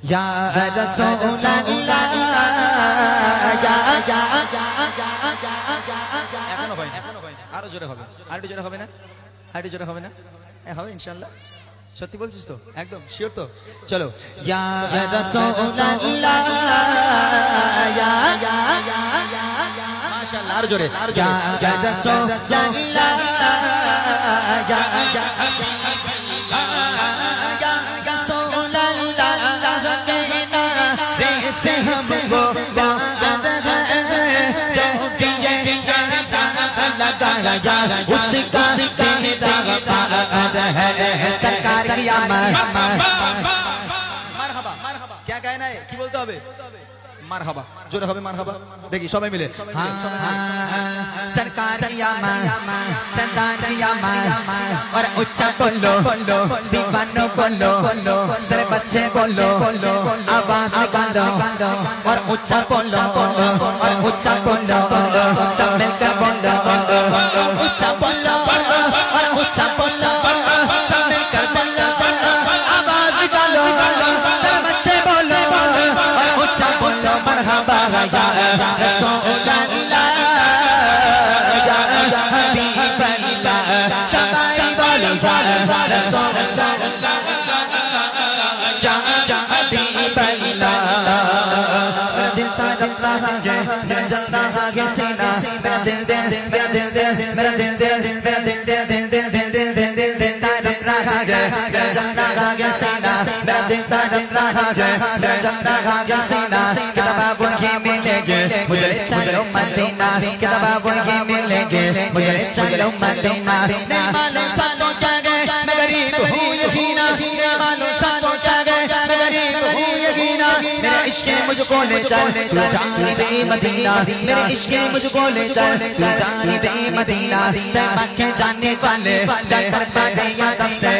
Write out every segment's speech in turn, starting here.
या रसूल अल्लाह এখনো হয় আরো জোরে হবে আরেকটু জোরে হবে না আরেকটু জোরে হবে না হবে ইনশাআল্লাহ সত্যি বলছিস তো একদম শিওর তো চলো ইয়া রাসূলুল্লাহ ইয়া মাশাআল্লাহ আর জোরে ইয়া রাসূলুল্লাহ ইয়া से हमको बात है जो किए लगाया उसका तेरा बात है सरकार की मरहबा मरहबा क्या कहना है কি বলতে হবে মারহাবা জোরে হবে মারহাবা দেখি সবাই মিলে सरकार की सरदार की और उच्चा बोलो दीवानो बोलो सर बच्चे बोलो आवाज निकालो और उच्चा बोलो और उच्चा बोलो सब मिलकर बोलो उच्चा बोलो और उच्चा बोलो सब मिलकर बोलो आवाज निकालो सर बच्चे बोलो और उच्चा बोलो मरहबा या रसूल अल्लाह या हबीब अल्लाह शफाई बोलो या रसूल अल्लाह या हबीब अल्लाह दिल तड़प रहा है मेरा जल रहा है सीना मेरा दिल मेरा दिल मेरा दिल मेरा दिल तड़प रहा है मेरा जल रहा है सीना मेरा दिल तड़प रहा है मेरा जल रहा है सीना किताब वही मिलेंगे मुझे चलो मदीना किताब वही मिलेंगे मुझे चलो मदीना नहीं मानो सालों क्या गए मैं गरीब हूँ यकीना नहीं मानो सालों क्या गए मैं गरीब हूँ यकीना मेरे इश्क मुझको ले चल तू जाने बे मदीना मेरे इश्क मुझको ले चल तू जाने बे मदीना मैं मक्के जाने वाले जाकर बातें याद से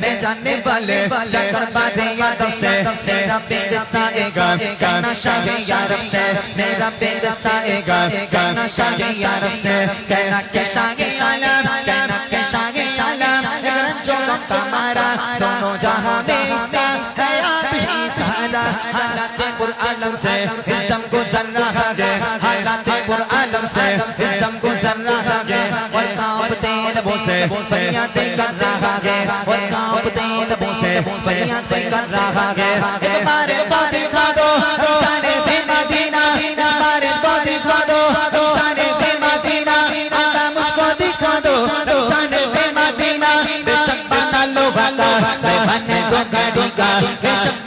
मैं जानने वाले जाकर बातें याद से मेरा पेट साएगा गाना शाहे यारब से मेरा पेट साएगा गाना शाहे यारब से कहना के शाहे आलम कहना के शाहे आलम अगर जो हमारा दोनों जहां में इसका है आप ही सहारा हालात पुरआलम से सिस्टम गुजर रहा है हालात पुरआलम से सिस्टम गुजर रहा है और कांपते नबों से फरियादें कर रहा है और कांपते नबों से फरियादें कर रहा है हमारे को दिखा दो सारे से मदीना हमारे को दिखा दो सारे से मदीना अल्लाह मुझको दिखा दो सारे से मदीना बेशक बना लो वाला मैं बने दो गाड़ी का बेशक